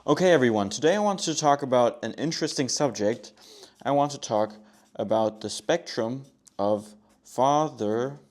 Okay, everyone, today I want to talk about an interesting subject. I want to talk about the spectrum of fatherhood.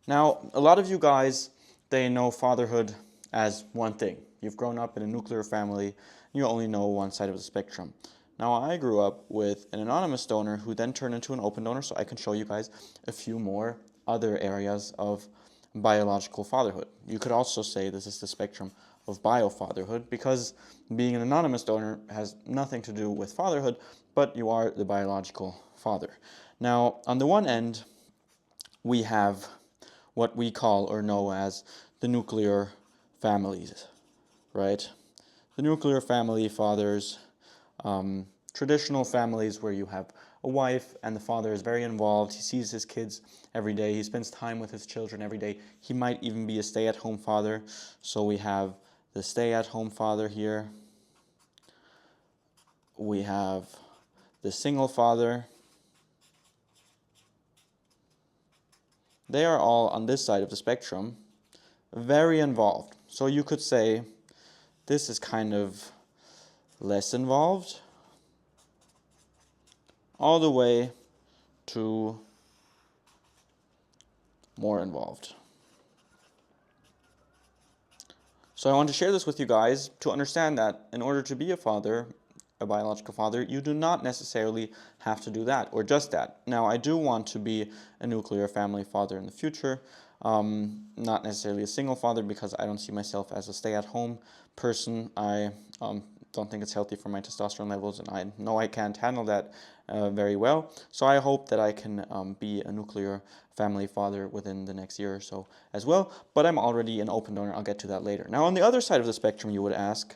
Now, a lot of you guys, they know fatherhood as one thing. You've grown up in a nuclear family, you only know one side of the spectrum. Now, I grew up with an anonymous donor who then turned into an open donor, so I can show you guys a few more other areas of biological fatherhood. You could also say this is the spectrum of biofatherhood, because being an anonymous donor has nothing to do with fatherhood, but you are the biological father. Now, on the one end, we have what we call or know as the nuclear families, right? The nuclear family fathers, traditional families where you have a wife and the father is very involved. He sees his kids every day. He spends time with his children every day. He might even be a stay-at-home father. So we have the stay-at-home father here. We have the single father. They are all on this side of the spectrum, very involved. So you could say this is kind of less involved, all the way to more involved. So I want to share this with you guys to understand that in order to be a father, a biological father, you do not necessarily have to do that or just that. Now, I do want to be a nuclear family father in the future, not necessarily a single father, because I don't see myself as a stay-at-home person. I don't think it's healthy for my testosterone levels, and I know I can't handle that very well. So I hope that I can be a nuclear family father within the next year or so as well. But I'm already an open donor. I'll get to that later. Now, on the other side of the spectrum, you would ask,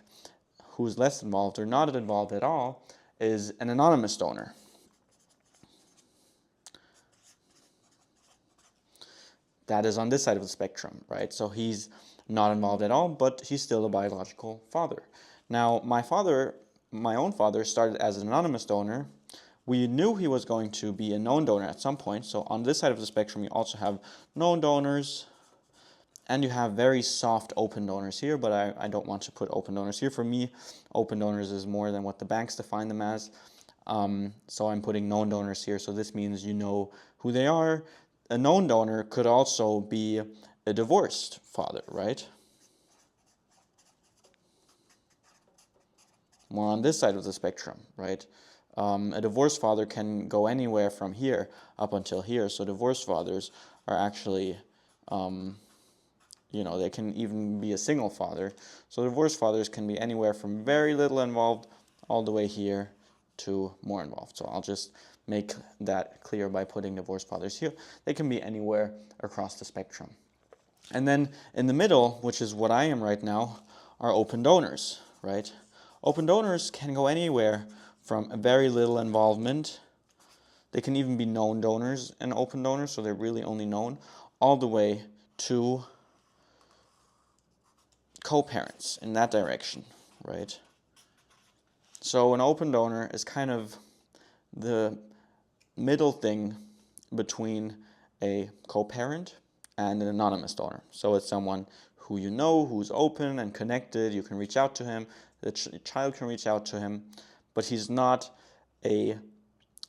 who's less involved or not involved at all, is an anonymous donor. That is on this side of the spectrum, right? So he's not involved at all, but he's still a biological father. Now, my own father started as an anonymous donor. We knew he was going to be a known donor at some point. So on this side of the spectrum, you also have known donors, and you have very soft open donors here, but I don't want to put open donors here. For me, open donors is more than what the banks define them as. So I'm putting known donors here. So this means you know who they are. A known donor could also be a divorced father, right? More on this side of the spectrum, right? A divorced father can go anywhere from here up until here. So divorced fathers are actually they can even be a single father. So divorced fathers can be anywhere from very little involved all the way here to more involved. So I'll just make that clear by putting divorced fathers here. They can be anywhere across the spectrum. And then in the middle, which is what I am right now, are open donors, right? Open donors can go anywhere from a very little involvement. They can even be known donors and open donors, so they're really only known, all the way to co-parents in that direction, right? So an open donor is kind of the middle thing between a co-parent and an anonymous donor. So it's someone who you know, who's open and connected. You can reach out to him. The child can reach out to him, but he's not a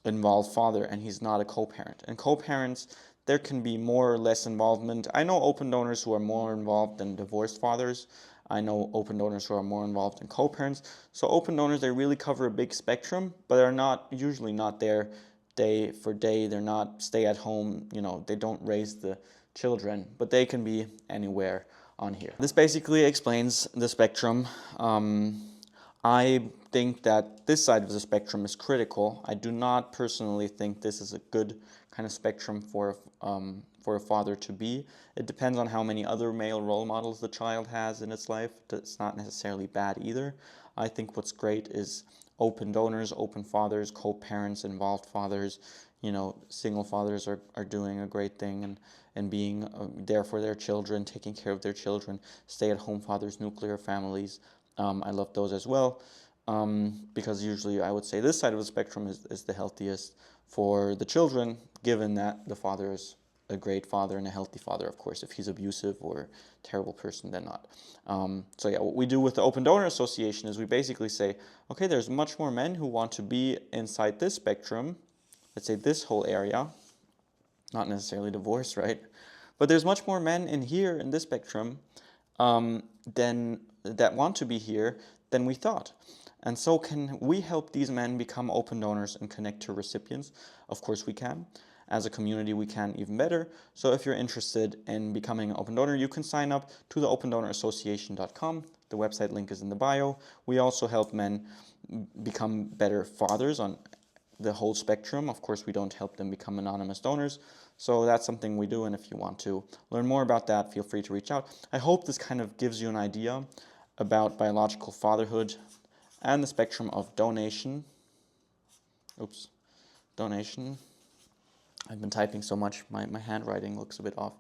involved father, and he's not a co-parent. And co-parents, there can be more or less involvement. I know open donors who are more involved than divorced fathers. I know open donors who are more involved than co-parents. So open donors, they really cover a big spectrum, but they're usually not there day for day. They're not stay at home, they don't raise the children, but they can be anywhere on here. This basically explains the spectrum. I think that this side of the spectrum is critical. I do not personally think this is a good kind of spectrum for a father to be. It depends on how many other male role models the child has in its life. It's not necessarily bad either. I think what's great is open donors, open fathers, co-parents, involved fathers. Single fathers are doing a great thing and being there for their children, taking care of their children, stay-at-home fathers, nuclear families. I love those as well, because usually I would say this side of the spectrum is the healthiest for the children, given that the father is a great father and a healthy father, of course. If he's abusive or terrible person, then not. So yeah, what we do with the Open Donor Association is we basically say, okay, there's much more men who want to be inside this spectrum, let's say this whole area, not necessarily divorce, right? But there's much more men in here in this spectrum than that want to be here than we thought. And so can we help these men become open donors and connect to recipients? Of course we can. As a community, we can even better. So if you're interested in becoming an open donor, you can sign up to the opendonorassociation.com. The website link is in the bio. We also help men become better fathers on the whole spectrum. Of course, we don't help them become anonymous donors. So that's something we do, and if you want to learn more about that, feel free to reach out. I hope this kind of gives you an idea about biological fatherhood and the spectrum of donation. Donation. I've been typing so much, my handwriting looks a bit off.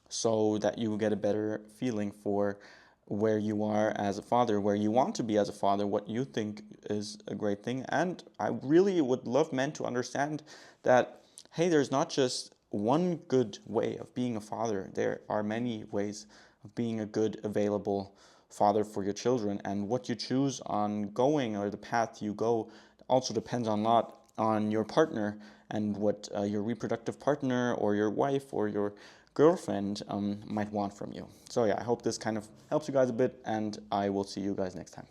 So that you get a better feeling for where you are as a father, where you want to be as a father, what you think is a great thing. And I really would love men to understand that, hey, there's not just one good way of being a father. There are many ways of being a good, available father for your children. And what you choose on going, or the path you go, also depends a lot on your partner and what your reproductive partner or your wife or your girlfriend might want from you. So yeah, I hope this kind of helps you guys a bit, and I will see you guys next time.